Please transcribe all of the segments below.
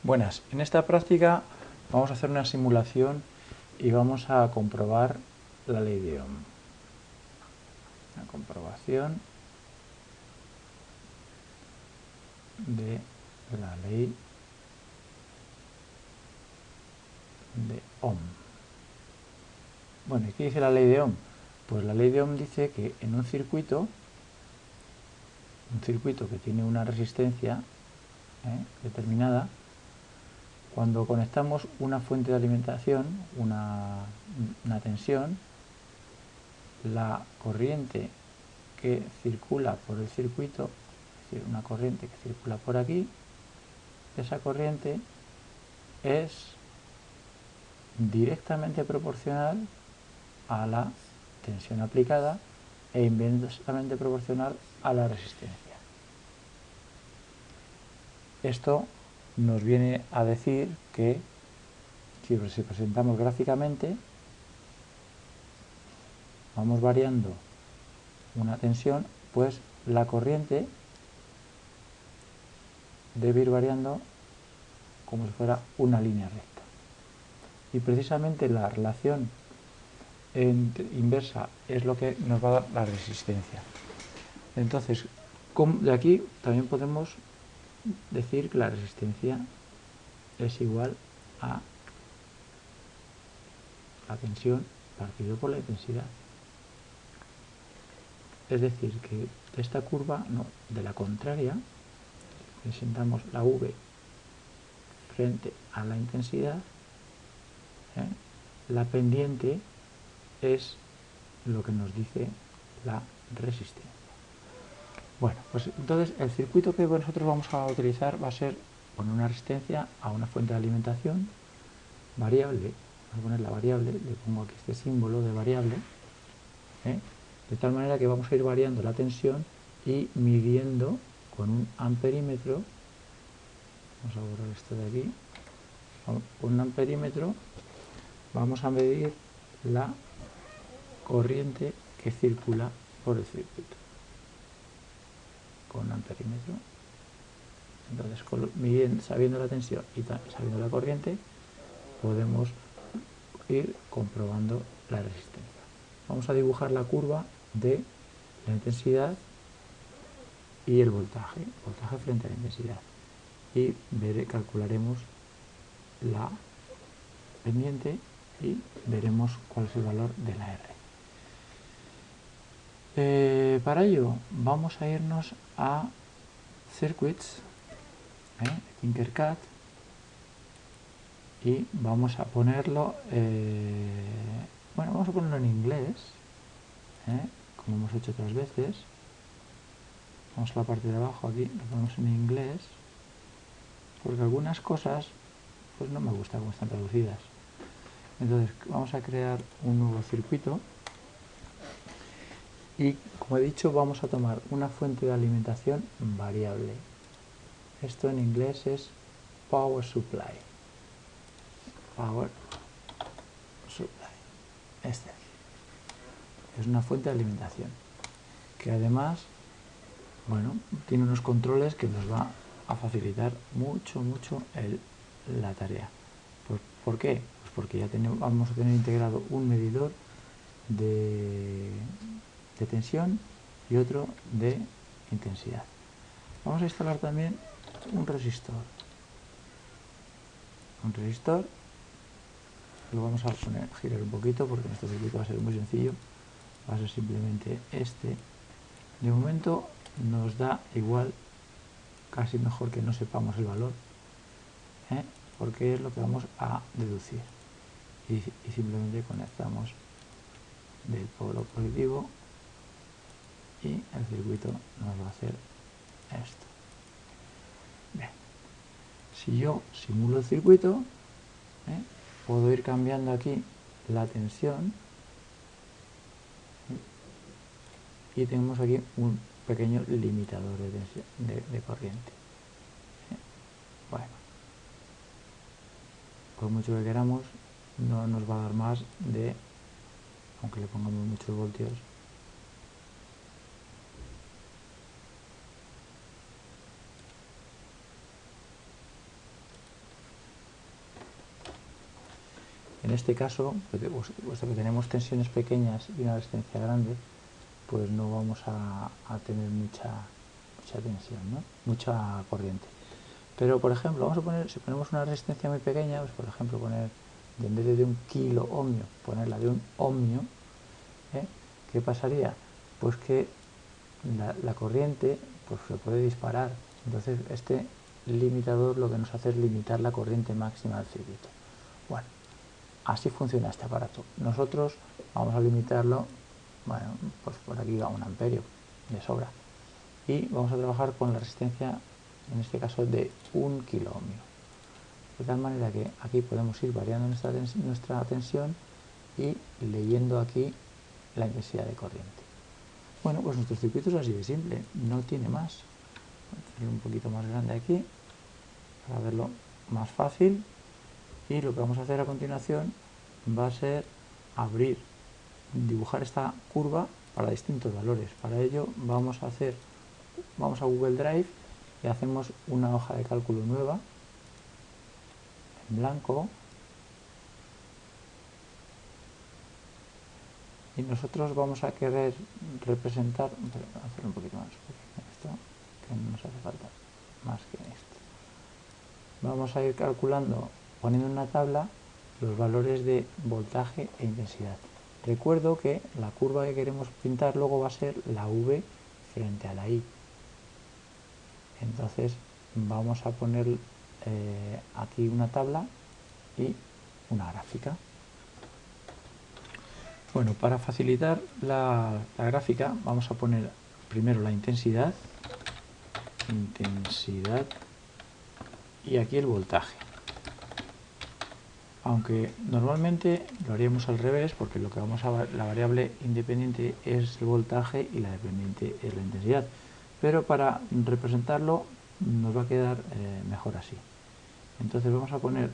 Buenas, en esta práctica vamos a hacer una simulación y vamos a comprobar la ley de Ohm. Una comprobación de la ley de Ohm. Bueno, ¿y qué dice la ley de Ohm? Pues la ley de Ohm dice que en un circuito que tiene una resistencia determinada, cuando conectamos una fuente de alimentación, una tensión, la corriente que circula por el circuito, es decir, una corriente que circula por aquí, esa corriente es directamente proporcional a la tensión aplicada e inversamente proporcional a la resistencia. Esto nos viene a decir que si representamos gráficamente, vamos variando una tensión, pues la corriente debe ir variando como si fuera una línea recta. Y precisamente la relación inversa es lo que nos va a dar la resistencia. Entonces, de aquí también podemos decir que la resistencia es igual a la tensión partido por la intensidad. Es decir, que de esta curva, no, de la contraria, presentamos la V frente a la intensidad, la pendiente es lo que nos dice la resistencia. Bueno, pues entonces el circuito que nosotros vamos a utilizar va a ser poner una resistencia a una fuente de alimentación variable. Voy a poner la variable, le pongo aquí este símbolo de variable, de tal manera que vamos a ir variando la tensión y midiendo con un amperímetro. Vamos a borrar esto de aquí. Con un amperímetro vamos a medir la corriente que circula por el circuito con un amperímetro. Entonces, sabiendo la tensión y sabiendo la corriente, podemos ir comprobando la resistencia. Vamos a dibujar la curva de la intensidad y el voltaje frente a la intensidad, y calcularemos la pendiente y veremos cuál es el valor de la R. Para ello vamos a irnos a Circuits, Tinkercad, y vamos a ponerlo, vamos a ponerlo en inglés, como hemos hecho otras veces. Vamos a la parte de abajo aquí, lo ponemos en inglés, porque algunas cosas pues no me gusta cómo están traducidas. Entonces vamos a crear un nuevo circuito y, como he dicho, vamos a tomar una fuente de alimentación variable. Esto en inglés es Power Supply. Power Supply. Este es una fuente de alimentación que además, bueno, tiene unos controles que nos va a facilitar mucho la tarea. ¿Por qué? Pues porque ya vamos a tener integrado un medidor de tensión y otro de intensidad. Vamos a instalar también un resistor. Lo vamos a girar un poquito porque este circuito va a ser muy sencillo. Va a ser simplemente este. De momento nos da igual, casi mejor que no sepamos el valor, porque es lo que vamos a deducir. Y simplemente conectamos del polo positivo y el circuito nos va a hacer esto. Bien. Si yo simulo el circuito, puedo ir cambiando aquí la tensión, y tenemos aquí un pequeño limitador de tensión, de corriente. Bueno, por mucho que queramos, no nos va a dar más de, aunque le pongamos muchos voltios, este caso, puesto que tenemos tensiones pequeñas y una resistencia grande, pues no vamos a tener mucha tensión, ¿no? Mucha corriente. Pero, por ejemplo, vamos a poner, si ponemos una resistencia muy pequeña, pues por ejemplo poner, en vez de un kilo ohmio, ponerla de un ohmio, ¿qué pasaría? Pues que la corriente pues se puede disparar. Entonces este limitador lo que nos hace es limitar la corriente máxima del circuito. Bueno, así funciona este aparato. Nosotros vamos a limitarlo, bueno, pues por aquí a 1 amperio de sobra. Y vamos a trabajar con la resistencia, en este caso de 1 kilo ohmio. De tal manera que aquí podemos ir variando nuestra tensión y leyendo aquí la intensidad de corriente. Bueno, pues nuestro circuito es así de simple, no tiene más. Voy a hacerlo un poquito más grande aquí para verlo más fácil. Y lo que vamos a hacer a continuación va a ser dibujar esta curva para distintos valores. Para ello vamos a Google Drive y hacemos una hoja de cálculo nueva en blanco. Y nosotros vamos a querer representar, hacerlo un poquito más pequeño esto, que no nos hace falta más que esto. Vamos a ir calculando, poniendo en una tabla, los valores de voltaje e intensidad. Recuerdo que la curva que queremos pintar luego va a ser la V frente a la I. Entonces vamos a poner aquí una tabla y una gráfica. Bueno, para facilitar la gráfica vamos a poner primero la intensidad y aquí el voltaje. Aunque normalmente lo haríamos al revés, porque lo que la variable independiente es el voltaje y la dependiente es la intensidad. Pero para representarlo nos va a quedar mejor así. Entonces vamos a poner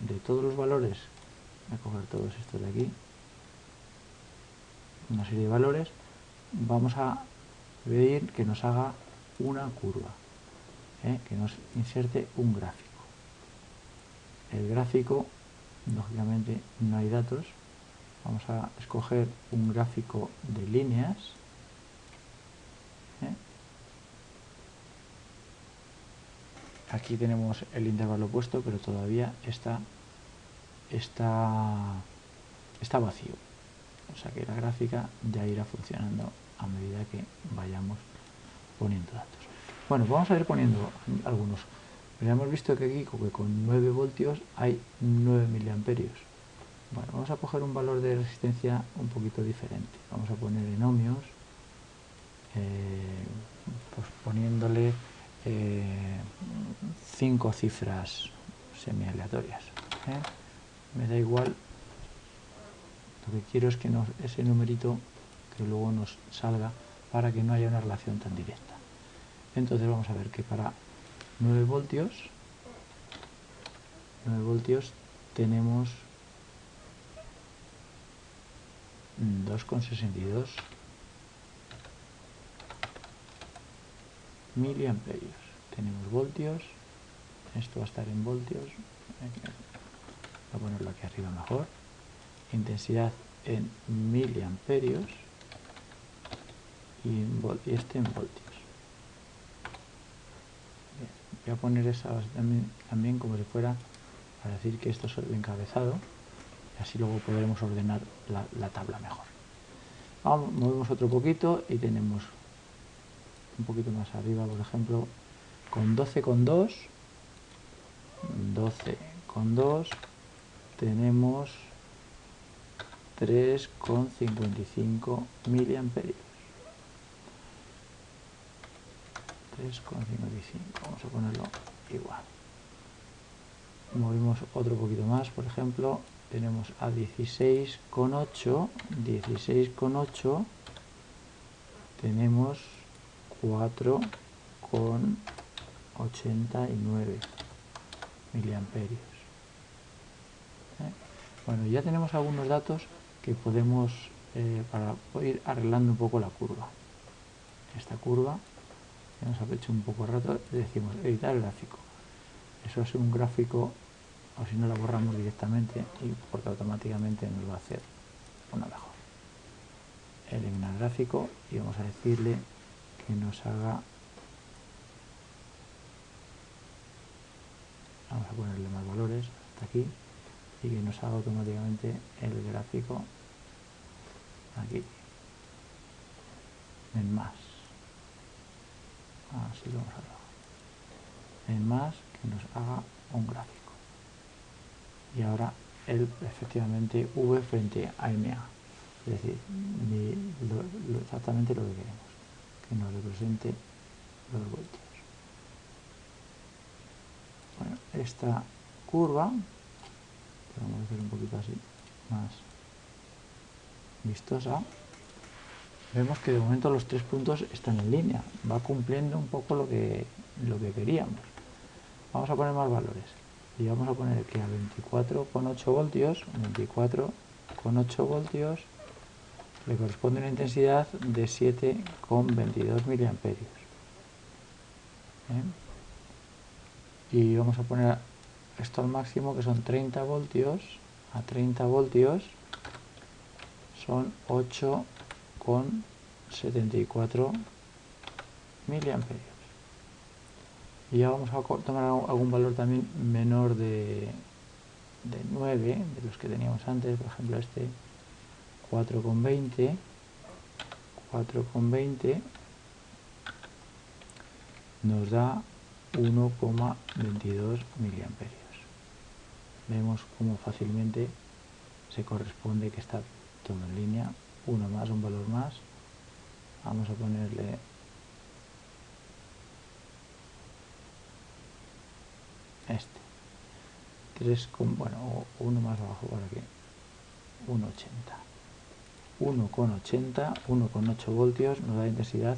de todos los valores, voy a coger todos estos de aquí, una serie de valores, vamos a pedir que nos haga una curva, que nos inserte un gráfico. El gráfico, lógicamente no hay datos, vamos a escoger un gráfico de líneas, aquí tenemos el intervalo puesto, pero todavía está vacío. O sea que la gráfica ya irá funcionando a medida que vayamos poniendo datos. Bueno, pues vamos a ir poniendo algunos. Pero hemos visto que aquí con 9 voltios hay 9 miliamperios. Bueno, vamos a coger un valor de resistencia un poquito diferente. Vamos a poner en ohmios, pues poniéndole 5 cifras semi-aleatorias. Me da igual. Lo que quiero es que ese numerito que luego nos salga para que no haya una relación tan directa. Entonces vamos a ver que para 9 voltios tenemos 2,62 miliamperios. Tenemos voltios, esto va a estar en voltios, voy a ponerlo aquí arriba mejor. Intensidad en miliamperios y este en voltios. Bien, voy a poner esas también como si fuera para decir que esto es el encabezado y así luego podremos ordenar la tabla mejor. Movemos otro poquito y tenemos un poquito más arriba, por ejemplo, con 12,2 tenemos 3,55 miliamperios. 3,55, vamos a ponerlo igual. Movimos otro poquito más, por ejemplo, tenemos a 16,8 tenemos 4,89 miliamperios. Bueno, ya tenemos algunos datos que podemos, para ir arreglando un poco la curva. Esta curva, que nos ha hecho un poco rato, decimos editar el gráfico. Eso es un gráfico o si no la borramos directamente, y porque automáticamente nos va a hacer una mejor. Eliminar gráfico y vamos a decirle que nos haga, vamos a ponerle más valores hasta aquí, y que nos haga automáticamente el gráfico aquí en más. Así lo vamos a hacer. En más, que nos haga un gráfico. Y ahora efectivamente V frente a MA. Es decir, exactamente lo que queremos. Que nos represente los voltios. Bueno, esta curva, que vamos a hacer un poquito así, más vistosa, vemos que de momento los 3 puntos están en línea, va cumpliendo un poco lo que queríamos. Vamos a poner más valores y vamos a poner que a 24,8 voltios, 24,8 voltios le corresponde una intensidad de 7,22 miliamperios. Y vamos a poner esto al máximo, que son 30 voltios, a 30 voltios son 8,74 miliamperios. Y ya vamos a tomar algún valor también menor de 9, de los que teníamos antes, por ejemplo este 4,20 nos da 1,22 miliamperios. Vemos cómo fácilmente se corresponde, que está todo en línea. Uno más, un valor más. Vamos a ponerle este 3, bueno, uno más abajo por aquí, 1,8 voltios nos da intensidad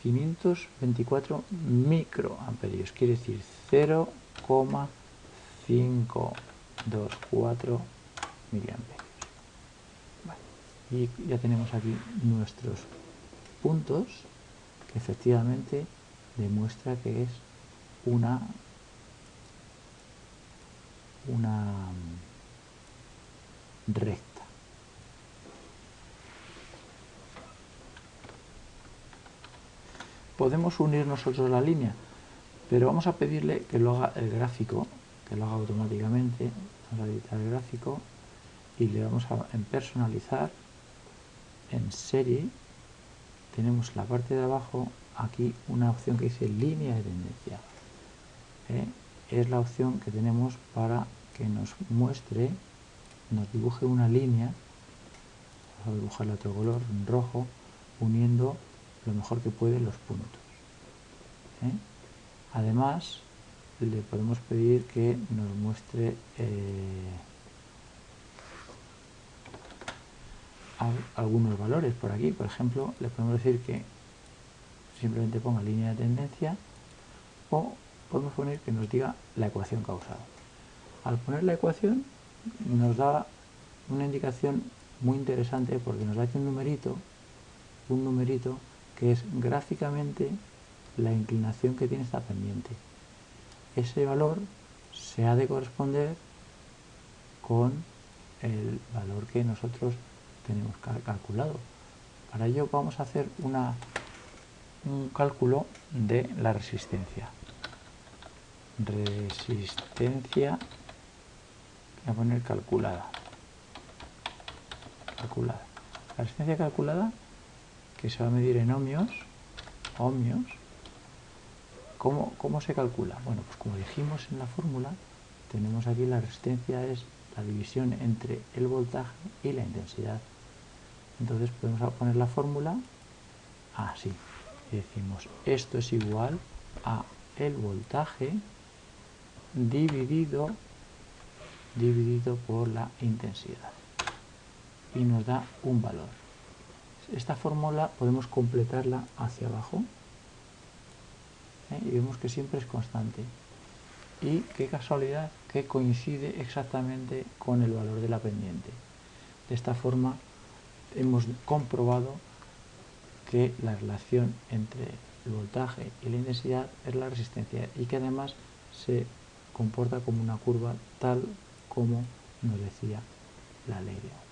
524 microamperios, quiere decir 0,524 miliamperios. Vale. Y ya tenemos aquí nuestros puntos, que efectivamente demuestra que es una recta. Podemos unir nosotros la línea, pero vamos a pedirle que lo haga el gráfico, que lo haga automáticamente. Vamos a editar el gráfico y le vamos en personalizar, en serie, tenemos la parte de abajo, aquí una opción que dice línea de tendencia. Es la opción que tenemos para que nos muestre, nos dibuje una línea. Vamos a dibujarle otro color, en rojo, uniendo lo mejor que puede los puntos. Además, le podemos pedir que nos muestre algunos valores por aquí. Por ejemplo, le podemos decir que simplemente ponga línea de tendencia, o podemos poner que nos diga la ecuación causal. Al poner la ecuación nos da una indicación muy interesante, porque nos da aquí un numerito que es gráficamente la inclinación que tiene esta pendiente. Ese valor se ha de corresponder con el valor que nosotros tenemos calculado. Para ello vamos a hacer un cálculo de la resistencia. Resistencia, voy a poner calculada. La resistencia calculada, que se va a medir en ohmios. ¿Cómo se calcula? Bueno, pues como dijimos en la fórmula, tenemos aquí la resistencia es la división entre el voltaje y la intensidad. Entonces podemos poner la fórmula así. Y decimos, esto es igual a el voltaje dividido por la intensidad. Y nos da un valor. Esta fórmula podemos completarla hacia abajo. Y vemos que siempre es constante. Y qué casualidad que coincide exactamente con el valor de la pendiente. De esta forma hemos comprobado que la relación entre el voltaje y la intensidad es la resistencia, y que además se comporta como una curva tal como nos decía la ley de Ohm.